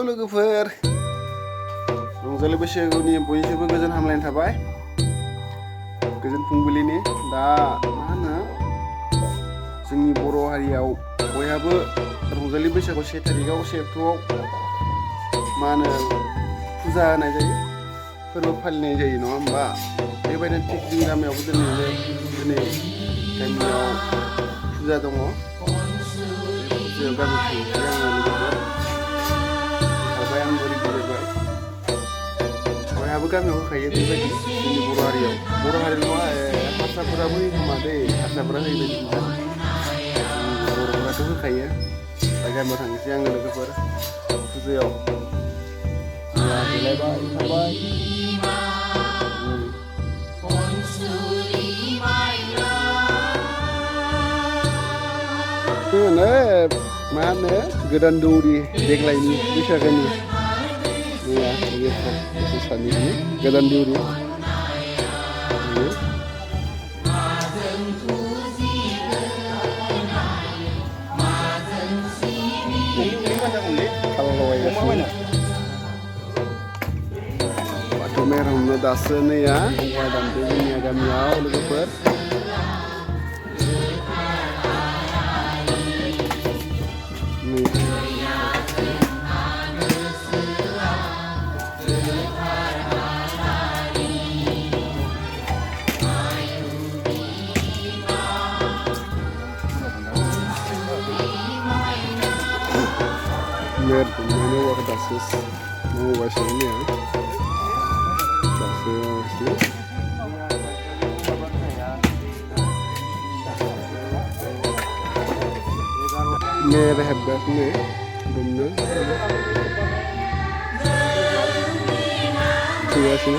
लोगोफोर रंजालि बैसागुनि बयनिसिमबो गोजोन हामलायनाय थाबाय गोजोन फुंबिलिनि दा मा होनो जोंनि बर' हारियाव बयहाबो रंजालि बैसागु 1 तारिखआव 1 अक्ट'आव मा होनो फुजा होनाय जायो फोरबो फालिनाय जायो नङा होमबा बेबायदिनो थिग जोंनि गामियावबो दिनै गामियाव फुजा दङ फुजायाव गामि थांसै आङो लोगोफोर ओंखारबाय आंबो रेडि जाबाय बयहाबो गामियाव होखायो बेबायदि जोंनि बर' हारियाव बर' हारि नङा हारसाफोराबो होयो खोमा दै हारसाफोरा होयो बायदि बर'फोराथ' होखायो दा गामियाव थांसै आङो लोगोफोर फुजायाव देलायबाय ओंखारबाय मा होनो गोदान दौरि देग्लायनि बैसागोनि सानैनि गोदान दौरि बाथौ मेरननो दासो नैया गंगा दामदो जोंनिया गामियाव लोगोफोर mer mana war dasus mau bahasanya dasus mer hebat nih bener tuh sih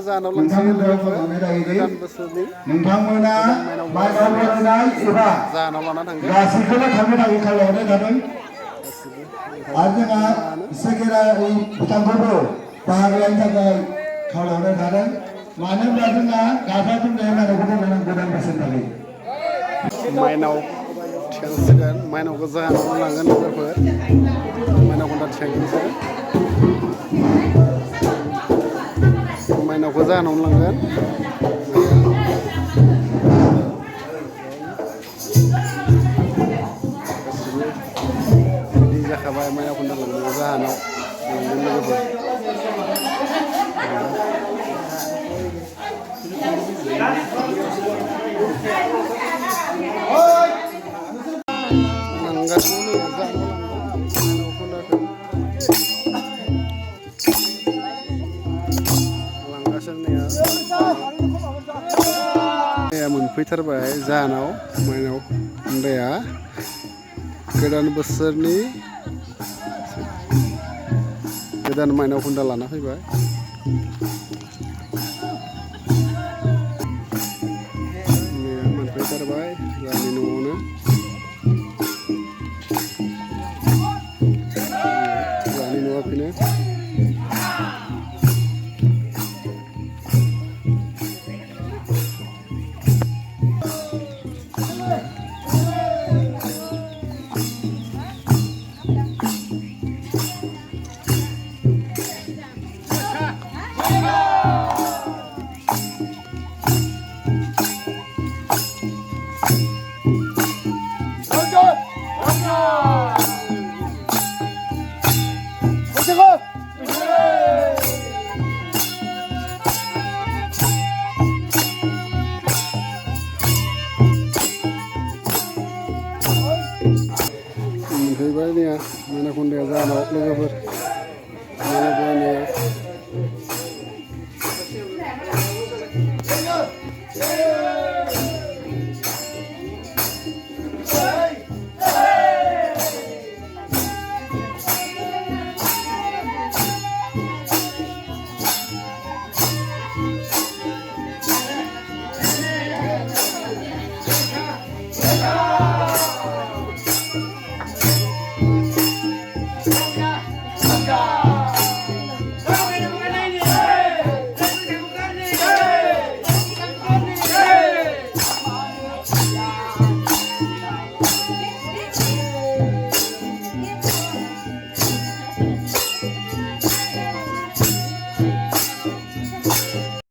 जानाव लांसै लोगोफोर गोदान बोसोरनि नोंथांमोना माइनाव बरायनाय एबा जानाव लाना थांगोन गासैखौबो थांनो थाखाय खावलायहरनाय जादों आरो जोंहा सेकेन्डारि बिथांखौबो बाहागो लानो थाखाय खावलायहरनाय जादों मानो होनब्ला जोंहा गाजा गोमजायै माइनावखौ बरायनाय गोदान बोसोरनि थाखाय माइनाव थिखांसिगोन माइनावखौ जानाव लांगोन लोगोफोर माइनावखौ दा थिखांगोन माइनावखौ जाहोनाव लांगोन गासिबो रेडि जाखाबाय माइनावखौ लांनो जाहोनाव लांगोन लोगोफोर लांगासिनो मोनफैथारबाय जाहानाव माइनाव खुन्दाया गोदान बोसोरनि गोदान माइनाव खुन्दा लाना फैबाय मोनफैथारबाय जोंनि न'आवनो जोंनि न'आव फैनो मोनफैबाय ने माइनाव खुन्दाया जाहानाव लोगोफोर माइनाव बरायनाया God.